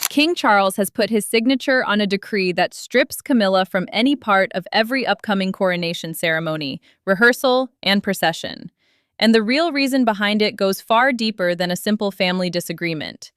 King Charles has put his signature on a decree that strips Camilla from any part of every upcoming coronation ceremony, rehearsal, and procession. And the real reason behind it goes far deeper than a simple family disagreement.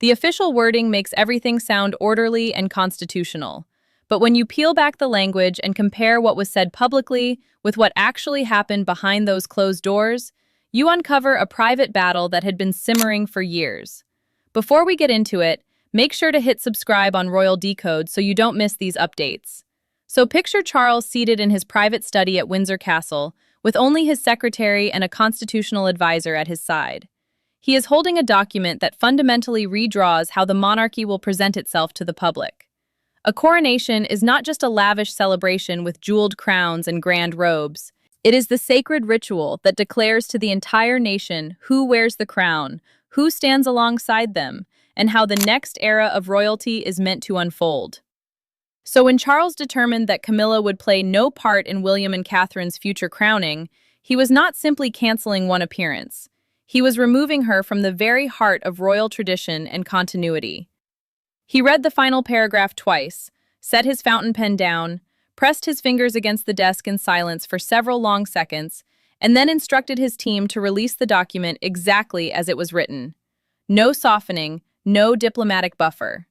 The official wording makes everything sound orderly and constitutional. But when you peel back the language and compare what was said publicly with what actually happened behind those closed doors, you uncover a private battle that had been simmering for years. Before we get into it, make sure to hit subscribe on Royal Decode so you don't miss these updates. So picture Charles seated in his private study at Windsor Castle, with only his secretary and a constitutional advisor at his side. He is holding a document that fundamentally redraws how the monarchy will present itself to the public. A coronation is not just a lavish celebration with jeweled crowns and grand robes. It is the sacred ritual that declares to the entire nation who wears the crown, who stands alongside them, and how the next era of royalty is meant to unfold. So when Charles determined that Camilla would play no part in William and Catherine's future crowning, he was not simply canceling one appearance. He was removing her from the very heart of royal tradition and continuity. He read the final paragraph twice, set his fountain pen down, pressed his fingers against the desk in silence for several long seconds, and then instructed his team to release the document exactly as it was written. No softening, no diplomatic buffer.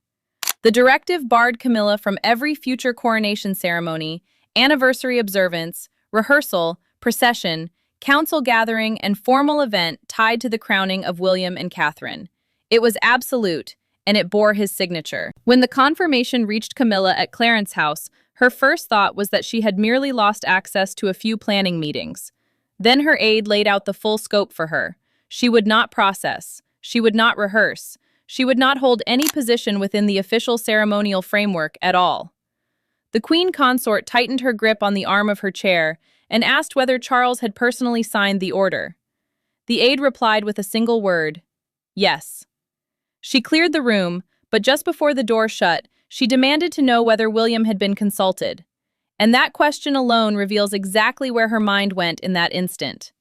The directive barred Camilla from every future coronation ceremony, anniversary observance, rehearsal, procession, council gathering, and formal event tied to the crowning of William and Catherine. It was absolute, and it bore his signature. When the confirmation reached Camilla at Clarence House, her first thought was that she had merely lost access to a few planning meetings. Then her aide laid out the full scope for her. She would not process. She would not rehearse. She would not hold any position within the official ceremonial framework at all. The Queen Consort tightened her grip on the arm of her chair and asked whether Charles had personally signed the order. The aide replied with a single word, yes. She cleared the room, but just before the door shut, she demanded to know whether William had been consulted. And that question alone reveals exactly where her mind went in that instant.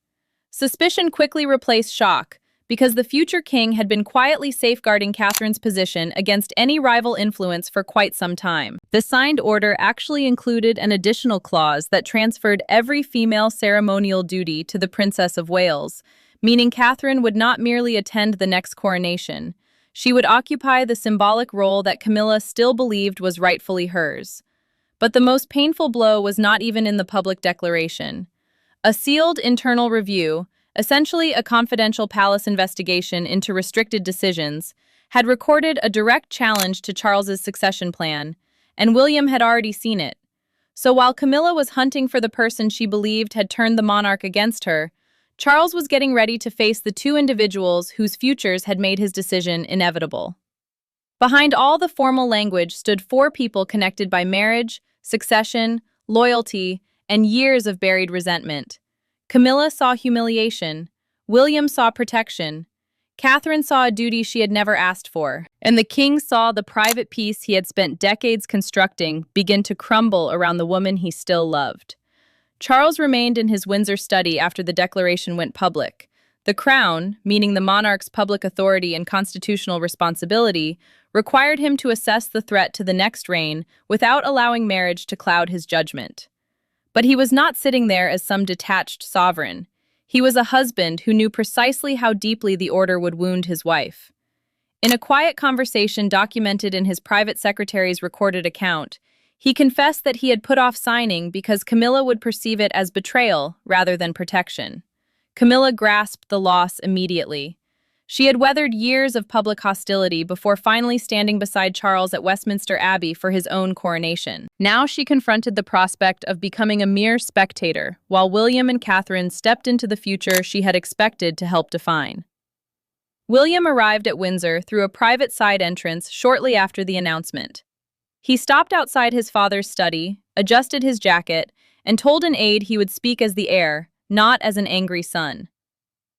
Suspicion quickly replaced shock, because the future king had been quietly safeguarding Catherine's position against any rival influence for quite some time. The signed order actually included an additional clause that transferred every female ceremonial duty to the Princess of Wales, meaning Catherine would not merely attend the next coronation. She would occupy the symbolic role that Camilla still believed was rightfully hers. But the most painful blow was not even in the public declaration. A sealed internal review, essentially a confidential palace investigation into restricted decisions, had recorded a direct challenge to Charles's succession plan, and William had already seen it. So while Camilla was hunting for the person she believed had turned the monarch against her, Charles was getting ready to face the two individuals whose futures had made his decision inevitable. Behind all the formal language stood four people connected by marriage, succession, loyalty, and years of buried resentment. Camilla saw humiliation, William saw protection, Catherine saw a duty she had never asked for, and the king saw the private peace he had spent decades constructing begin to crumble around the woman he still loved. Charles remained in his Windsor study after the declaration went public. The crown, meaning the monarch's public authority and constitutional responsibility, required him to assess the threat to the next reign without allowing marriage to cloud his judgment. But he was not sitting there as some detached sovereign. He was a husband who knew precisely how deeply the order would wound his wife. In a quiet conversation documented in his private secretary's recorded account, he confessed that he had put off signing because Camilla would perceive it as betrayal rather than protection. Camilla grasped the loss immediately. She had weathered years of public hostility before finally standing beside Charles at Westminster Abbey for his own coronation. Now she confronted the prospect of becoming a mere spectator, while William and Catherine stepped into the future she had expected to help define. William arrived at Windsor through a private side entrance shortly after the announcement. He stopped outside his father's study, adjusted his jacket, and told an aide he would speak as the heir, not as an angry son.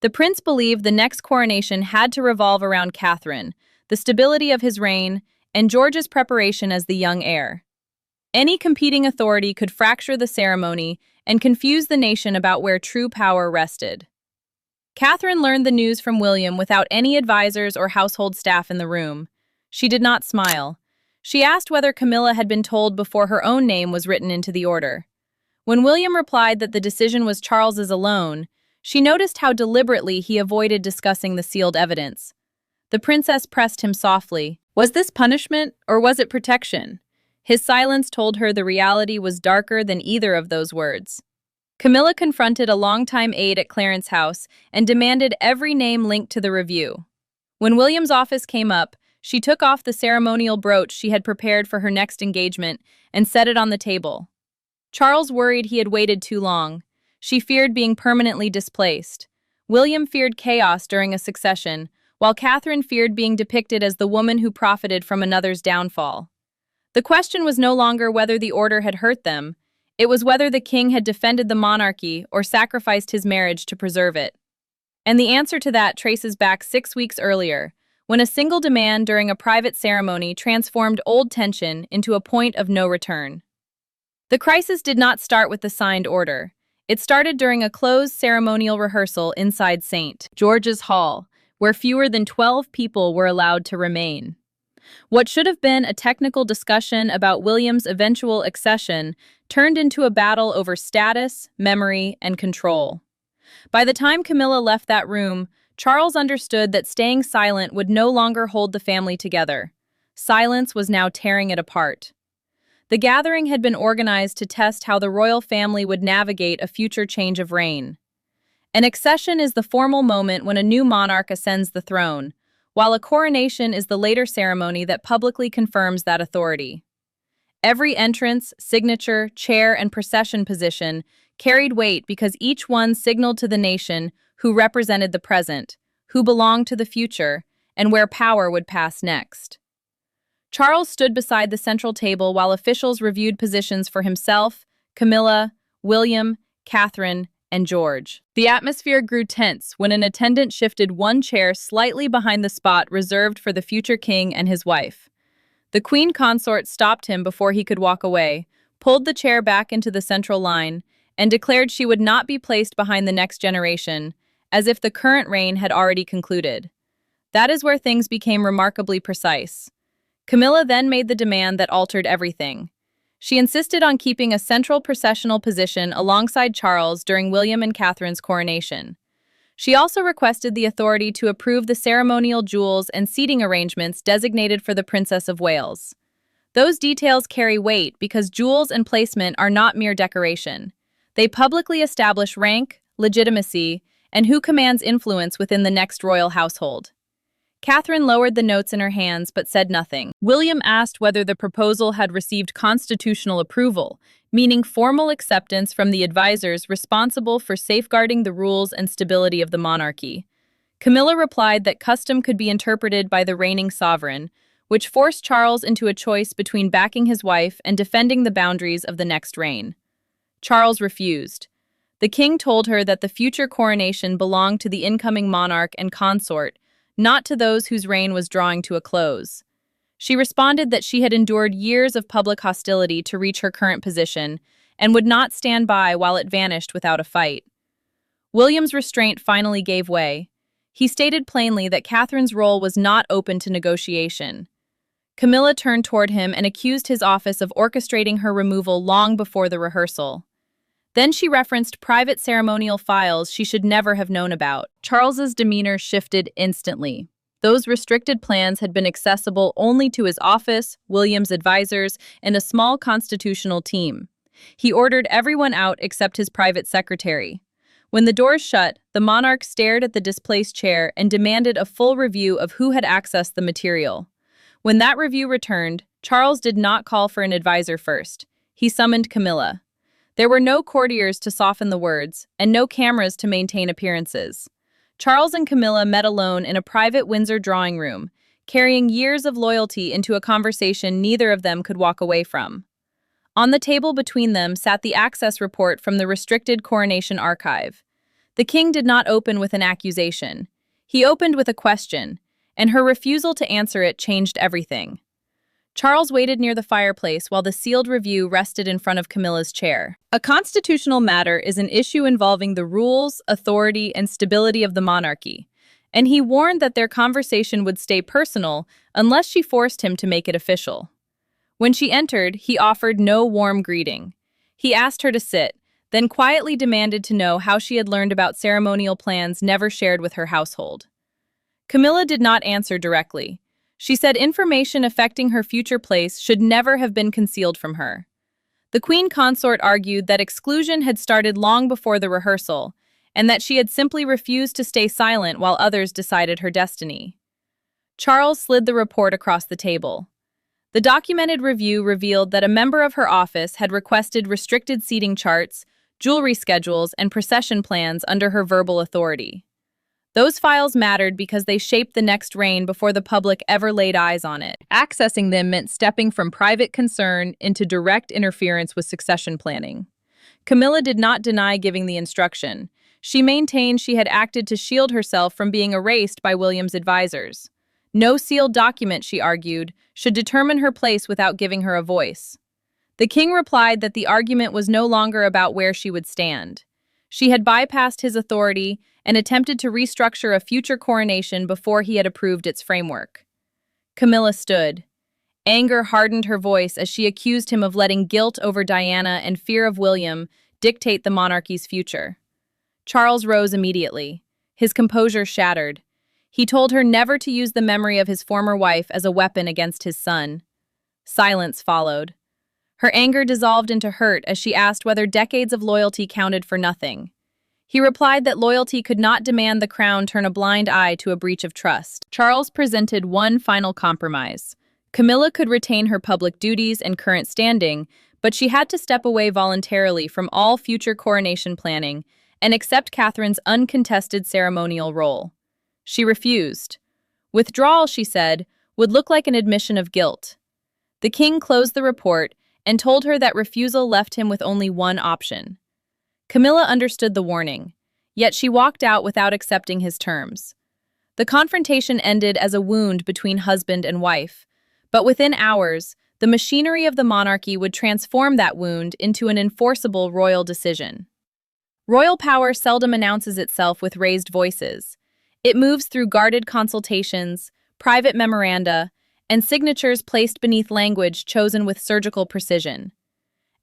The prince believed the next coronation had to revolve around Catherine, the stability of his reign, and George's preparation as the young heir. Any competing authority could fracture the ceremony and confuse the nation about where true power rested. Catherine learned the news from William without any advisors or household staff in the room. She did not smile. She asked whether Camilla had been told before her own name was written into the order. When William replied that the decision was Charles's alone, she noticed how deliberately he avoided discussing the sealed evidence. The princess pressed him softly. Was this punishment, or was it protection? His silence told her the reality was darker than either of those words. Camilla confronted a longtime aide at Clarence's house and demanded every name linked to the review. When William's office came up, she took off the ceremonial brooch she had prepared for her next engagement and set it on the table. Charles worried he had waited too long. She feared being permanently displaced. William feared chaos during a succession, while Catherine feared being depicted as the woman who profited from another's downfall. The question was no longer whether the order had hurt them. It was whether the king had defended the monarchy or sacrificed his marriage to preserve it. And the answer to that traces back 6 weeks earlier, when a single demand during a private ceremony transformed old tension into a point of no return. The crisis did not start with the signed order. It started during a closed ceremonial rehearsal inside St. George's Hall, where fewer than 12 people were allowed to remain. What should have been a technical discussion about William's eventual accession turned into a battle over status, memory, and control. By the time Camilla left that room, Charles understood that staying silent would no longer hold the family together. Silence was now tearing it apart. The gathering had been organized to test how the royal family would navigate a future change of reign. An accession is the formal moment when a new monarch ascends the throne, while a coronation is the later ceremony that publicly confirms that authority. Every entrance, signature, chair, and procession position carried weight because each one signaled to the nation who represented the present, who belonged to the future, and where power would pass next. Charles stood beside the central table while officials reviewed positions for himself, Camilla, William, Catherine, and George. The atmosphere grew tense when an attendant shifted one chair slightly behind the spot reserved for the future king and his wife. The queen consort stopped him before he could walk away, pulled the chair back into the central line, and declared she would not be placed behind the next generation, as if the current reign had already concluded. That is where things became remarkably precise. Camilla then made the demand that altered everything. She insisted on keeping a central processional position alongside Charles during William and Catherine's coronation. She also requested the authority to approve the ceremonial jewels and seating arrangements designated for the Princess of Wales. Those details carry weight because jewels and placement are not mere decoration. They publicly establish rank, legitimacy, and who commands influence within the next royal household. Catherine lowered the notes in her hands but said nothing. William asked whether the proposal had received constitutional approval, meaning formal acceptance from the advisors responsible for safeguarding the rules and stability of the monarchy. Camilla replied that custom could be interpreted by the reigning sovereign, which forced Charles into a choice between backing his wife and defending the boundaries of the next reign. Charles refused. The king told her that the future coronation belonged to the incoming monarch and consort, not to those whose reign was drawing to a close. She responded that she had endured years of public hostility to reach her current position and would not stand by while it vanished without a fight. William's restraint finally gave way. He stated plainly that Catherine's role was not open to negotiation. Camilla turned toward him and accused his office of orchestrating her removal long before the rehearsal. Then she referenced private ceremonial files she should never have known about. Charles's demeanor shifted instantly. Those restricted plans had been accessible only to his office, William's advisors, and a small constitutional team. He ordered everyone out except his private secretary. When the doors shut, the monarch stared at the displaced chair and demanded a full review of who had accessed the material. When that review returned, Charles did not call for an advisor first. He summoned Camilla. There were no courtiers to soften the words, and no cameras to maintain appearances. Charles and Camilla met alone in a private Windsor drawing room, carrying years of loyalty into a conversation neither of them could walk away from. On the table between them sat the access report from the restricted Coronation archive. The king did not open with an accusation. He opened with a question, and her refusal to answer it changed everything. Charles waited near the fireplace while the sealed review rested in front of Camilla's chair. A constitutional matter is an issue involving the rules, authority, and stability of the monarchy. and he warned that their conversation would stay personal unless she forced him to make it official. When she entered, he offered no warm greeting. He asked her to sit, then quietly demanded to know how she had learned about ceremonial plans never shared with her household. Camilla did not answer directly. She said information affecting her future place should never have been concealed from her. The queen consort argued that exclusion had started long before the rehearsal, and that she had simply refused to stay silent while others decided her destiny. Charles slid the report across the table. The documented review revealed that a member of her office had requested restricted seating charts, jewelry schedules, and procession plans under her verbal authority. Those files mattered because they shaped the next reign before the public ever laid eyes on it. Accessing them meant stepping from private concern into direct interference with succession planning. Camilla did not deny giving the instruction. She maintained she had acted to shield herself from being erased by William's advisors. No sealed document, she argued, should determine her place without giving her a voice. The king replied that the argument was no longer about where she would stand. She had bypassed his authority and attempted to restructure a future coronation before he had approved its framework. Camilla stood. Anger hardened her voice as she accused him of letting guilt over Diana and fear of William dictate the monarchy's future. Charles rose immediately. His composure shattered. He told her never to use the memory of his former wife as a weapon against his son. Silence followed. Her anger dissolved into hurt as she asked whether decades of loyalty counted for nothing. He replied that loyalty could not demand the crown turn a blind eye to a breach of trust. Charles presented one final compromise. Camilla could retain her public duties and current standing, but she had to step away voluntarily from all future coronation planning and accept Catherine's uncontested ceremonial role. She refused. Withdrawal, she said, would look like an admission of guilt. The king closed the report and told her that refusal left him with only one option. Camilla understood the warning, yet she walked out without accepting his terms. The confrontation ended as a wound between husband and wife, but within hours, the machinery of the monarchy would transform that wound into an enforceable royal decision. Royal power seldom announces itself with raised voices. It moves through guarded consultations, private memoranda, and signatures placed beneath language chosen with surgical precision.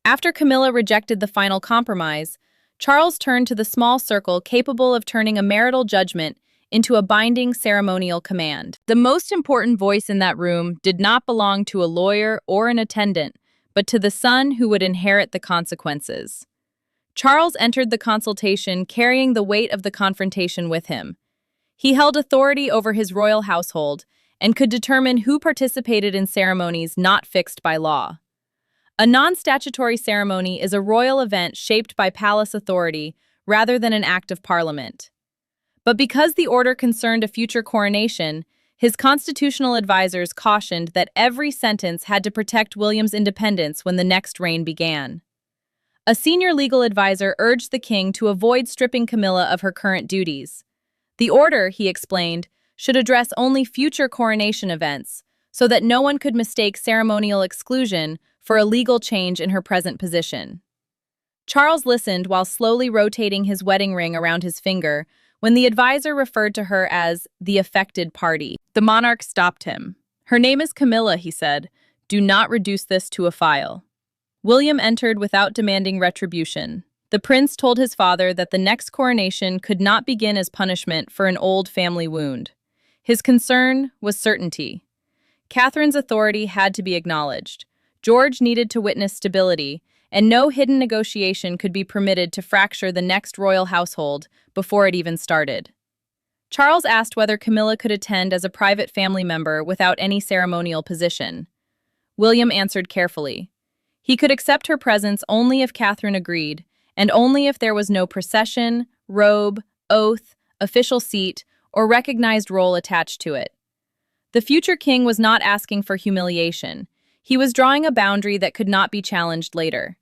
After Camilla rejected the final compromise, Charles turned to the small circle capable of turning a marital judgment into a binding ceremonial command. The most important voice in that room did not belong to a lawyer or an attendant, but to the son who would inherit the consequences. Charles entered the consultation carrying the weight of the confrontation with him. He held authority over his royal household and could determine who participated in ceremonies not fixed by law. A non-statutory ceremony is a royal event shaped by palace authority rather than an act of parliament. But because the order concerned a future coronation, his constitutional advisors cautioned that every sentence had to protect William's independence when the next reign began. A senior legal advisor urged the king to avoid stripping Camilla of her current duties. The order, he explained, should address only future coronation events, so that no one could mistake ceremonial exclusion for a legal change in her present position. Charles listened while slowly rotating his wedding ring around his finger when the advisor referred to her as the affected party. The monarch stopped him. "Her name is Camilla," he said. "Do not reduce this to a file." William entered without demanding retribution. The prince told his father that the next coronation could not begin as punishment for an old family wound. His concern was certainty. Catherine's authority had to be acknowledged. George needed to witness stability, and no hidden negotiation could be permitted to fracture the next royal household before it even started. Charles asked whether Camilla could attend as a private family member without any ceremonial position. William answered carefully. He could accept her presence only if Catherine agreed, and only if there was no procession, robe, oath, official seat, or recognized role attached to it. The future king was not asking for humiliation. He was drawing a boundary that could not be challenged later.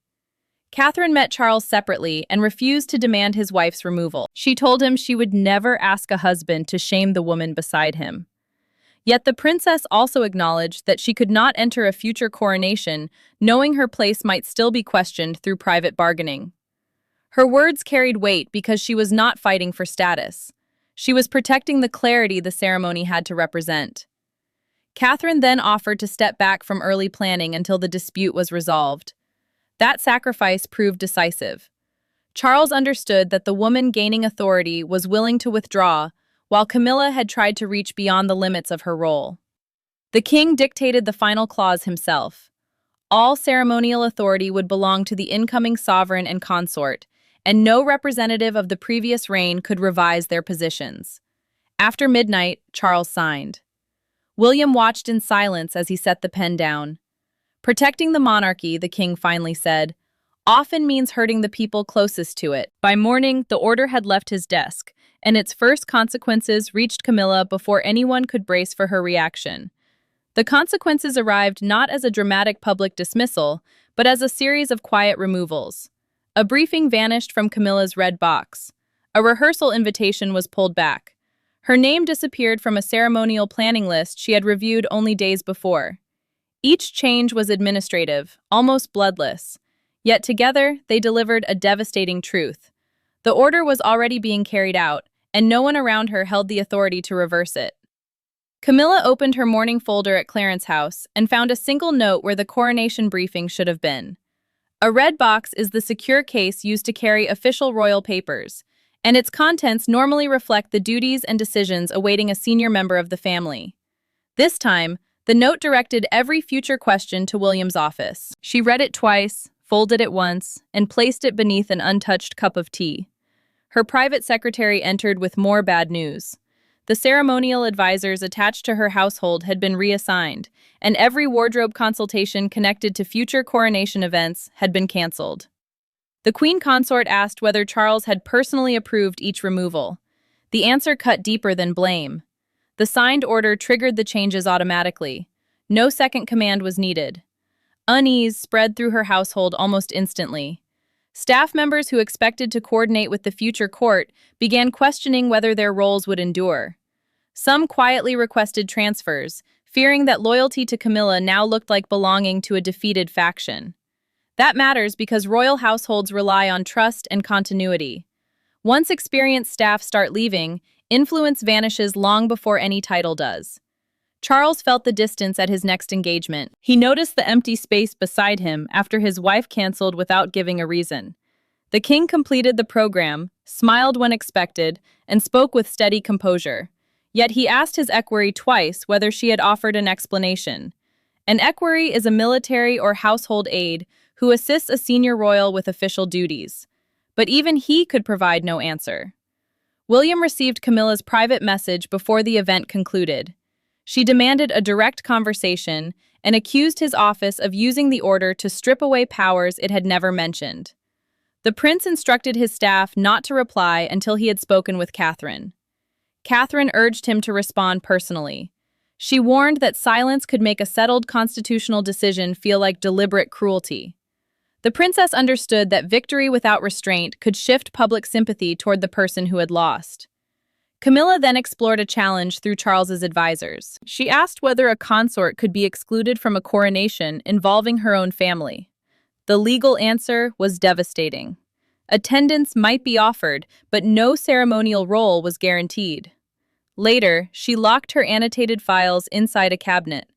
Catherine met Charles separately and refused to demand his wife's removal. She told him she would never ask a husband to shame the woman beside him. Yet the princess also acknowledged that she could not enter a future coronation, knowing her place might still be questioned through private bargaining. Her words carried weight because she was not fighting for status. She was protecting the clarity the ceremony had to represent. Catherine then offered to step back from early planning until the dispute was resolved. That sacrifice proved decisive. Charles understood that the woman gaining authority was willing to withdraw, while Camilla had tried to reach beyond the limits of her role. The king dictated the final clause himself. All ceremonial authority would belong to the incoming sovereign and consort, and no representative of the previous reign could revise their positions. After midnight, Charles signed. William watched in silence as he set the pen down. Protecting the monarchy, the king finally said, often means hurting the people closest to it. By morning, the order had left his desk, and its first consequences reached Camilla before anyone could brace for her reaction. The consequences arrived not as a dramatic public dismissal, but as a series of quiet removals. A briefing vanished from Camilla's red box. A rehearsal invitation was pulled back. Her name disappeared from a ceremonial planning list she had reviewed only days before. Each change was administrative, almost bloodless. Yet together, they delivered a devastating truth. The order was already being carried out, and no one around her held the authority to reverse it. Camilla opened her morning folder at Clarence's house and found a single note where the coronation briefing should have been. A red box is the secure case used to carry official royal papers, and its contents normally reflect the duties and decisions awaiting a senior member of the family. This time, the note directed every future question to William's office. She read it twice, folded it once, and placed it beneath an untouched cup of tea. Her private secretary entered with more bad news. The ceremonial advisors attached to her household had been reassigned, and every wardrobe consultation connected to future coronation events had been cancelled. The Queen Consort asked whether Charles had personally approved each removal. The answer cut deeper than blame. The signed order triggered the changes automatically. No second command was needed. Unease spread through her household almost instantly. Staff members who expected to coordinate with the future court began questioning whether their roles would endure. Some quietly requested transfers, fearing that loyalty to Camilla now looked like belonging to a defeated faction. That matters because royal households rely on trust and continuity. Once experienced staff start leaving, influence vanishes long before any title does. Charles felt the distance at his next engagement. He noticed the empty space beside him after his wife canceled without giving a reason. The king completed the program, smiled when expected, and spoke with steady composure. Yet he asked his equerry twice whether she had offered an explanation. An equerry is a military or household aide who assists a senior royal with official duties. But even he could provide no answer. William received Camilla's private message before the event concluded. She demanded a direct conversation and accused his office of using the order to strip away powers it had never mentioned. The prince instructed his staff not to reply until he had spoken with Catherine. Catherine urged him to respond personally. She warned that silence could make a settled constitutional decision feel like deliberate cruelty. The princess understood that victory without restraint could shift public sympathy toward the person who had lost. Camilla then explored a challenge through Charles's advisors. She asked whether a consort could be excluded from a coronation involving her own family. The legal answer was devastating. Attendance might be offered, but no ceremonial role was guaranteed. Later, she locked her annotated files inside a cabinet.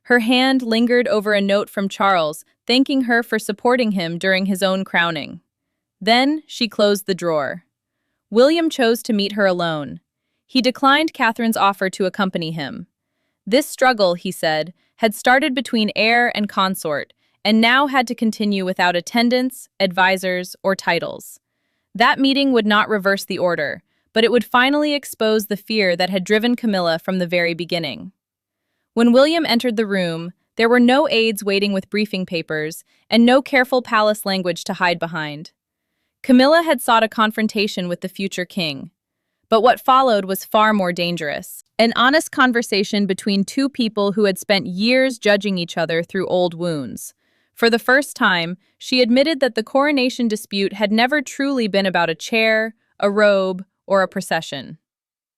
Her hand lingered over a note from Charles, thanking her for supporting him during his own crowning. Then, she closed the drawer. William chose to meet her alone. He declined Catherine's offer to accompany him. This struggle, he said, had started between heir and consort, and now had to continue without attendants, advisors, or titles. That meeting would not reverse the order, but it would finally expose the fear that had driven Camilla from the very beginning. When William entered the room, there were no aides waiting with briefing papers, and no careful palace language to hide behind. Camilla had sought a confrontation with the future king. But what followed was far more dangerous. An honest conversation between two people who had spent years judging each other through old wounds. For the first time, she admitted that the coronation dispute had never truly been about a chair, a robe, or a procession.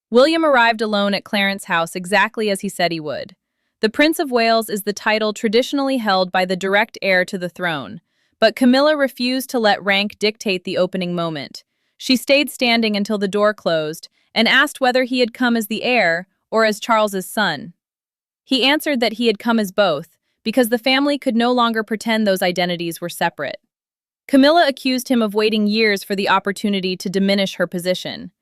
William arrived alone at Clarence's house exactly as he said he would. The Prince of Wales is the title traditionally held by the direct heir to the throne, but Camilla refused to let rank dictate the opening moment. She stayed standing until the door closed, and asked whether he had come as the heir or as Charles's son. He answered that he had come as both, because the family could no longer pretend those identities were separate. Camilla accused him of waiting years for the opportunity to diminish her position.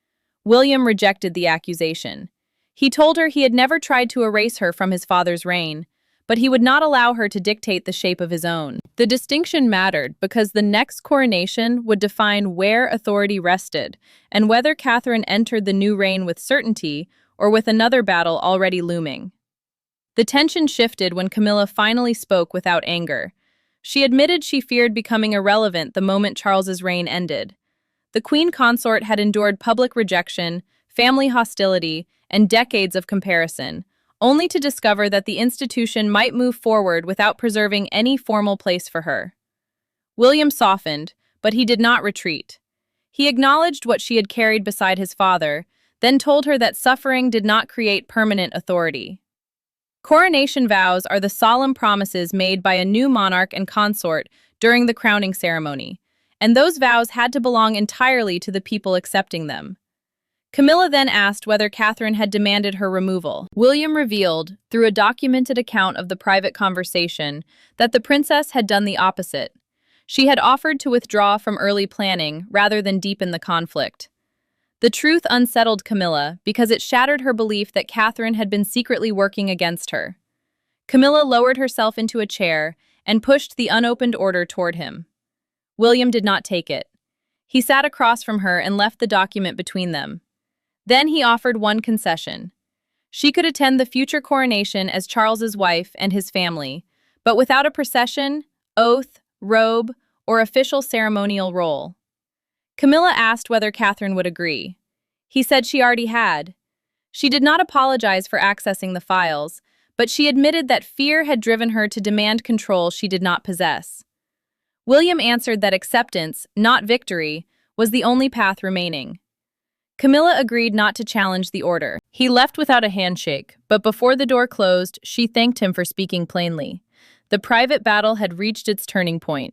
William rejected the accusation. He told her he had never tried to erase her from his father's reign, but he would not allow her to dictate the shape of his own. The distinction mattered because the next coronation would define where authority rested and whether Catherine entered the new reign with certainty or with another battle already looming. The tension shifted when Camilla finally spoke without anger. She admitted she feared becoming irrelevant the moment Charles's reign ended. The queen consort had endured public rejection, family hostility, and decades of comparison, only to discover that the institution might move forward without preserving any formal place for her. William softened, but he did not retreat. He acknowledged what she had carried beside his father, then told her that suffering did not create permanent authority. Coronation vows are the solemn promises made by a new monarch and consort during the crowning ceremony, and those vows had to belong entirely to the people accepting them. Camilla then asked whether Catherine had demanded her removal. William revealed, through a documented account of the private conversation, that the princess had done the opposite. She had offered to withdraw from early planning rather than deepen the conflict. The truth unsettled Camilla because it shattered her belief that Catherine had been secretly working against her. Camilla lowered herself into a chair and pushed the unopened order toward him. William did not take it. He sat across from her and left the document between them. Then he offered one concession. She could attend the future coronation as Charles's wife and his family, but without a procession, oath, robe, or official ceremonial role. Camilla asked whether Catherine would agree. He said she already had. She did not apologize for accessing the files, but she admitted that fear had driven her to demand control she did not possess. William answered that acceptance, not victory, was the only path remaining. Camilla agreed not to challenge the order. He left without a handshake, but before the door closed, she thanked him for speaking plainly. The private battle had reached its turning point.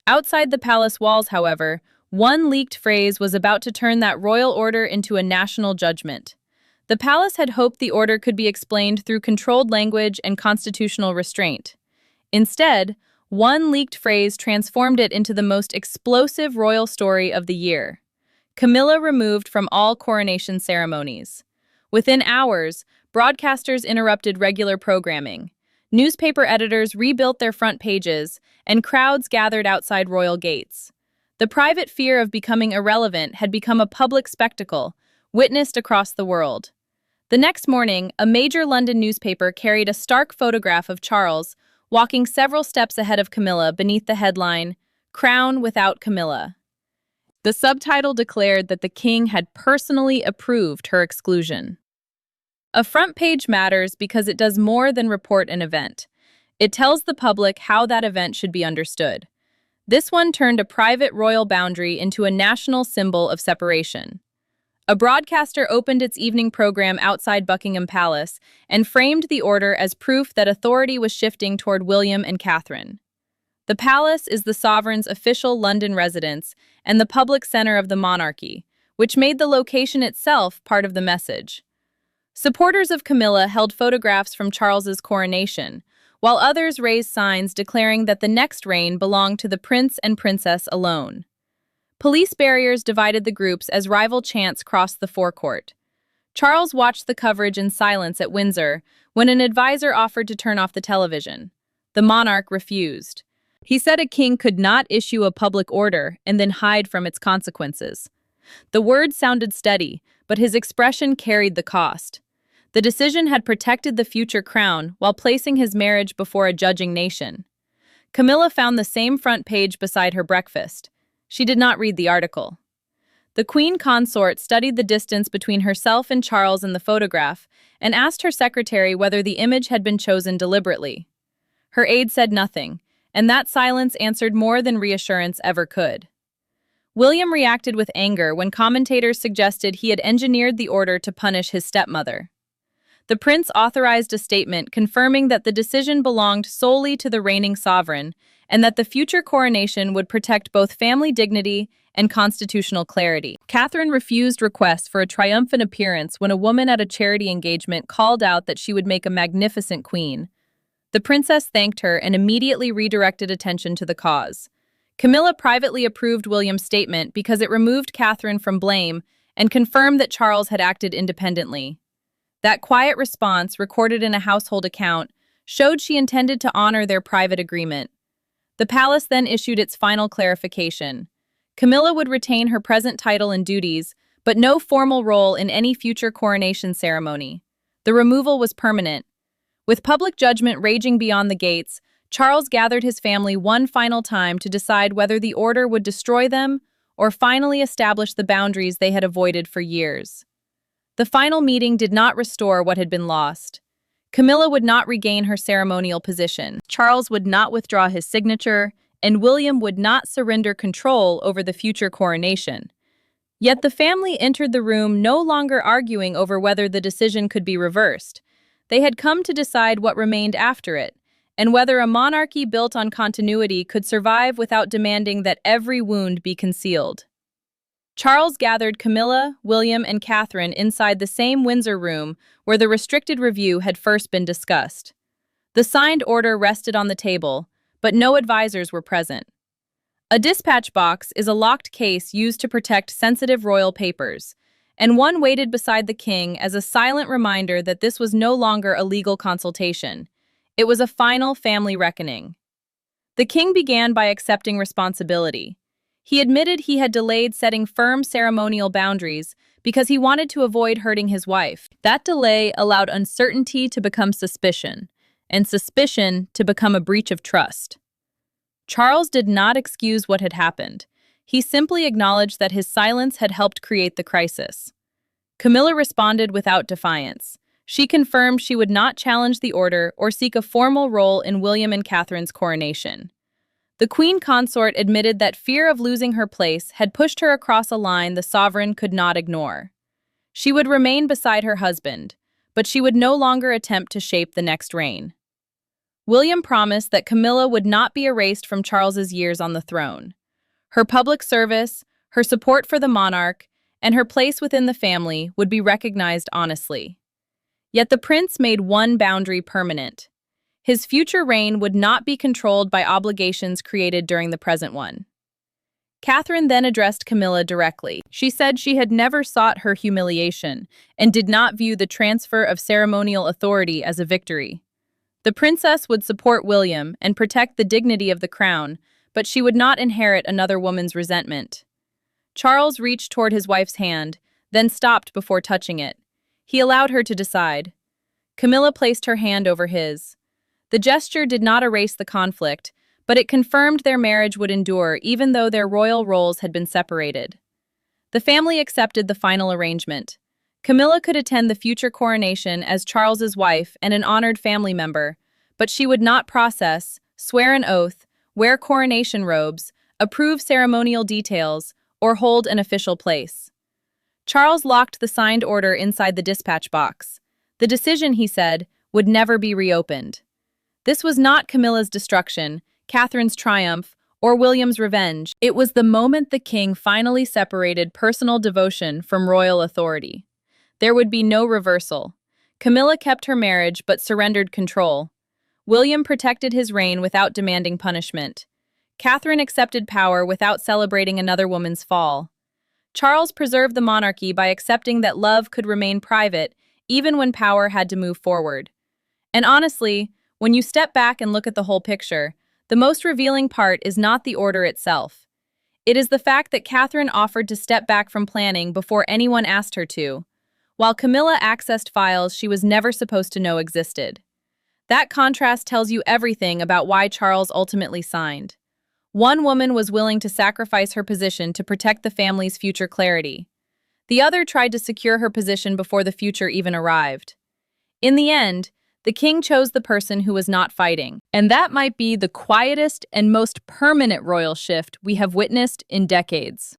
Outside the palace walls, however, one leaked phrase was about to turn that royal order into a national judgment. The palace had hoped the order could be explained through controlled language and constitutional restraint. Instead, one leaked phrase transformed it into the most explosive royal story of the year. Camilla removed from all coronation ceremonies. Within hours, broadcasters interrupted regular programming. Newspaper editors rebuilt their front pages, and crowds gathered outside royal gates. The private fear of becoming irrelevant had become a public spectacle, witnessed across the world. The next morning, a major London newspaper carried a stark photograph of Charles, walking several steps ahead of Camilla beneath the headline, "Crown Without Camilla." The subtitle declared that the king had personally approved her exclusion. A front page matters because it does more than report an event. It tells the public how that event should be understood. This one turned a private royal boundary into a national symbol of separation. A broadcaster opened its evening program outside Buckingham Palace and framed the order as proof that authority was shifting toward William and Catherine. The palace is the sovereign's official London residence and the public center of the monarchy, which made the location itself part of the message. Supporters of Camilla held photographs from Charles's coronation, while others raised signs declaring that the next reign belonged to the prince and princess alone. Police barriers divided the groups as rival chants crossed the forecourt. Charles watched the coverage in silence at Windsor when an advisor offered to turn off the television. The monarch refused. He said a king could not issue a public order and then hide from its consequences. The words sounded steady, but his expression carried the cost. The decision had protected the future crown while placing his marriage before a judging nation. Camilla found the same front page beside her breakfast. She did not read the article. The queen consort studied the distance between herself and Charles in the photograph and asked her secretary whether the image had been chosen deliberately. Her aide said nothing, and that silence answered more than reassurance ever could. William reacted with anger when commentators suggested he had engineered the order to punish his stepmother. The prince authorized a statement confirming that the decision belonged solely to the reigning sovereign and that the future coronation would protect both family dignity and constitutional clarity. Catherine refused requests for a triumphant appearance when a woman at a charity engagement called out that she would make a magnificent queen. The princess thanked her and immediately redirected attention to the cause. Camilla privately approved William's statement because it removed Catherine from blame and confirmed that Charles had acted independently. That quiet response, recorded in a household account, showed she intended to honor their private agreement. The palace then issued its final clarification. Camilla would retain her present title and duties, but no formal role in any future coronation ceremony. The removal was permanent. With public judgment raging beyond the gates, Charles gathered his family one final time to decide whether the order would destroy them or finally establish the boundaries they had avoided for years. The final meeting did not restore what had been lost. Camilla would not regain her ceremonial position. Charles would not withdraw his signature, and William would not surrender control over the future coronation. Yet the family entered the room no longer arguing over whether the decision could be reversed. They had come to decide what remained after it, and whether a monarchy built on continuity could survive without demanding that every wound be concealed. Charles gathered Camilla, William, and Catherine inside the same Windsor room where the restricted review had first been discussed. The signed order rested on the table, but no advisors were present. A dispatch box is a locked case used to protect sensitive royal papers, and one waited beside the king as a silent reminder that this was no longer a legal consultation. It was a final family reckoning. The king began by accepting responsibility. He admitted he had delayed setting firm ceremonial boundaries because he wanted to avoid hurting his wife. That delay allowed uncertainty to become suspicion, and suspicion to become a breach of trust. Charles did not excuse what had happened. He simply acknowledged that his silence had helped create the crisis. Camilla responded without defiance. She confirmed she would not challenge the order or seek a formal role in William and Catherine's coronation. The queen consort admitted that fear of losing her place had pushed her across a line the sovereign could not ignore. She would remain beside her husband, but she would no longer attempt to shape the next reign. William promised that Camilla would not be erased from Charles's years on the throne. Her public service, her support for the monarch, and her place within the family would be recognized honestly. Yet the prince made one boundary permanent. His future reign would not be controlled by obligations created during the present one. Catherine then addressed Camilla directly. She said she had never sought her humiliation and did not view the transfer of ceremonial authority as a victory. The princess would support William and protect the dignity of the crown, but she would not inherit another woman's resentment. Charles reached toward his wife's hand, then stopped before touching it. He allowed her to decide. Camilla placed her hand over his. The gesture did not erase the conflict, but it confirmed their marriage would endure even though their royal roles had been separated. The family accepted the final arrangement. Camilla could attend the future coronation as Charles's wife and an honored family member, but she would not process, swear an oath, wear coronation robes, approve ceremonial details, or hold an official place. Charles locked the signed order inside the dispatch box. The decision, he said, would never be reopened. This was not Camilla's destruction, Catherine's triumph, or William's revenge. It was the moment the king finally separated personal devotion from royal authority. There would be no reversal. Camilla kept her marriage but surrendered control. William protected his reign without demanding punishment. Catherine accepted power without celebrating another woman's fall. Charles preserved the monarchy by accepting that love could remain private even when power had to move forward. And honestly, when you step back and look at the whole picture, the most revealing part is not the order itself. It is the fact that Catherine offered to step back from planning before anyone asked her to, while Camilla accessed files she was never supposed to know existed. That contrast tells you everything about why Charles ultimately signed. One woman was willing to sacrifice her position to protect the family's future clarity. The other tried to secure her position before the future even arrived. In the end, the king chose the person who was not fighting, and that might be the quietest and most permanent royal shift we have witnessed in decades.